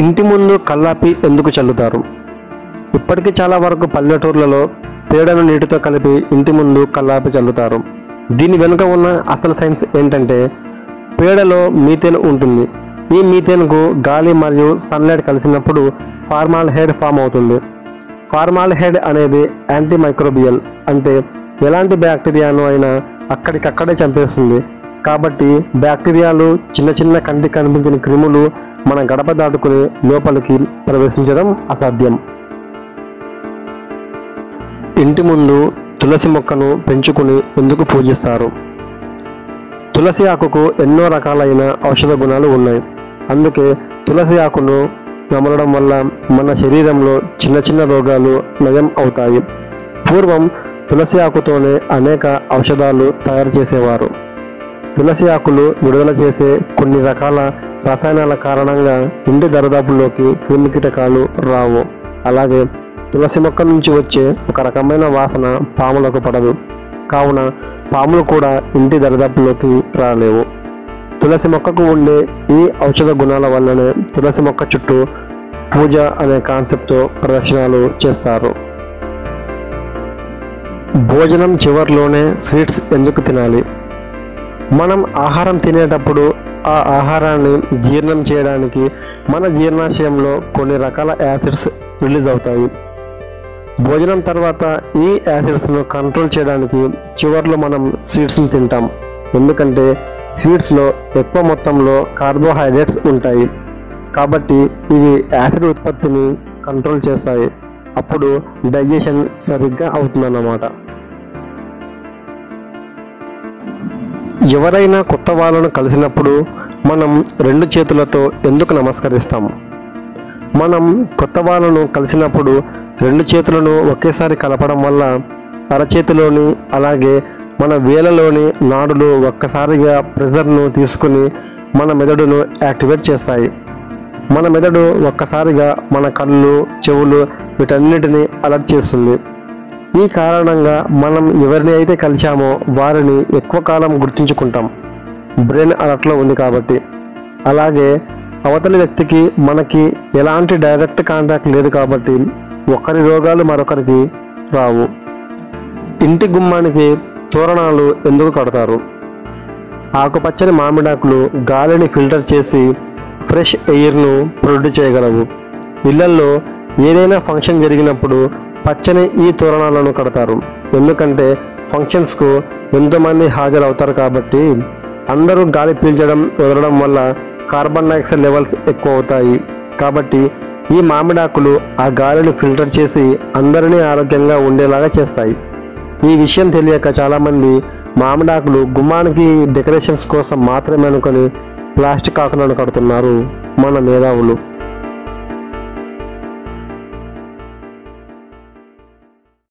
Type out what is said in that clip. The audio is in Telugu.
ఇంటి ముందు కల్లాపి ఎందుకు చల్లుతారు? ఇప్పటికీ చాలా వరకు పల్లెటూర్లలో పేడను నీటితో కలిపి ఇంటి ముందు కల్లాపి చల్లుతారు. దీని వెనుక ఉన్న అసలు సైన్స్ ఏంటంటే, పేడలో మీథేన్ ఉంటుంది. ఈ మీథేన్కు గాలి మరియు సన్లైట్ కలిసినప్పుడు ఫార్మాల్డిహైడ్ ఫామ్ అవుతుంది. ఫార్మాల్డిహైడ్ అనేది యాంటీ మైక్రోబియల్, అంటే ఎలాంటి బ్యాక్టీరియాను అయినా అక్కడికక్కడే చంపేస్తుంది. కాబట్టి బ్యాక్టీరియాలు, చిన్న చిన్న కంటికి కనిపించిన క్రిములు మన గడప దాటుకుని లోపలికి ప్రవేశించడం అసాధ్యం. ఇంటి ముందు తులసి మొక్కను పెంచుకుని ఎందుకు పూజిస్తారు? తులసి ఆకుకు ఎన్నో రకాలైన ఔషధ గుణాలు ఉన్నాయి. అందుకే తులసి ఆకును నమలడం వల్ల మన శరీరంలో చిన్న చిన్న రోగాలు నయం అవుతాయి. పూర్వం తులసి ఆకుతోనే అనేక ఔషధాలు తయారు చేసేవారు. తులసి ఆకులు విడుదల చేసే కొన్ని రకాల రసాయనాల కారణంగా ఇంటి దరిదాపుల్లోకి క్రిమికీటకాలు రావు. అలాగే తులసి మొక్క నుంచి వచ్చే ఒక రకమైన వాసన పాములకు పడదు. కావున పాములు కూడా ఇంటి దరిదాపుల్లోకి రాలేవు. తులసి మొక్కకు ఉండే ఈ ఔషధ గుణాల వల్లనే తులసి మొక్క చుట్టూ పూజ అనే కాన్సెప్ట్తో ప్రదక్షిణాలు చేస్తారు. భోజనం చివర్లోనే స్వీట్స్ ఎందుకు తినాలి? మనం ఆహారం తినేటప్పుడు ఆ ఆహారాన్ని జీర్ణం చేయడానికి మన జీర్ణాశయంలో కొన్ని రకాల యాసిడ్స్ రిలీజ్ అవుతాయి. భోజనం తర్వాత ఈ యాసిడ్స్ను కంట్రోల్ చేయడానికి చివర్లో మనం స్వీట్స్ని తింటాం. ఎందుకంటే స్వీట్స్లో ఎక్కువ మొత్తంలో కార్బోహైడ్రేట్స్ ఉంటాయి. కాబట్టి ఇవి యాసిడ్ ఉత్పత్తిని కంట్రోల్ చేస్తాయి. అప్పుడు డైజెషన్ సరిగ్గా అవుతుందన్నమాట. ఎవరైనా కొత్త వాళ్ళను కలిసినప్పుడు మనం 2 చేతులతో ఎందుకు నమస్కరిస్తాము? మనం కొత్త వాళ్ళను కలిసినప్పుడు 2 చేతులను ఒకేసారి కలపడం వల్ల అరచేతిలోని అలాగే మన వేళ్ళలోని నాడులు ఒక్కసారిగా ప్రెజర్ను తీసుకుని మన మెదడును యాక్టివేట్ చేస్తాయి. మన మెదడు ఒక్కసారిగా మన కళ్ళు, చెవులు వీటన్నిటిని అలర్ట్ చేస్తుంది. ఈ కారణంగా మనం ఎవరిని అయితే కలిసామో వారిని ఎక్కువ కాలం గుర్తుంచుకుంటాం. బ్రెయిన్ అలర్ట్లో ఉంది కాబట్టి. అలాగే అవతలి వ్యక్తికి మనకి ఎలాంటి డైరెక్ట్ కాంటాక్ట్ లేదు కాబట్టి ఒకరి రోగాలు మరొకరికి రావు. ఇంటి గుమ్మానికి తోరణాలు ఎందుకు కడతారు? ఆకుపచ్చని మామిడాకులు గాలిని ఫిల్టర్ చేసి ఫ్రెష్ ఎయిర్ను ప్రొడ్యూస్ చేయగలవు. ఇళ్లల్లో ఏదైనా ఫంక్షన్ జరిగినప్పుడు పచ్చని ఈ తోరణాలను కడతారు. ఎందుకంటే ఫంక్షన్స్కు ఎంతోమంది హాజరవుతారు కాబట్టి అందరూ గాలి పీల్చడం వదలడం వల్ల కార్బన్ డైఆక్సైడ్ లెవెల్స్ ఎక్కువ అవుతాయి. కాబట్టి ఈ మామిడాకులు ఆ గాలిని ఫిల్టర్ చేసి అందరినీ ఆరోగ్యంగా ఉండేలాగా చేస్తాయి. ఈ విషయం తెలియక చాలామంది మామిడాకులు గుమ్మానికి డెకరేషన్స్ కోసం మాత్రమే అనుకొని ప్లాస్టిక్ ఆకులను కడుతున్నారు మన మేధావులు.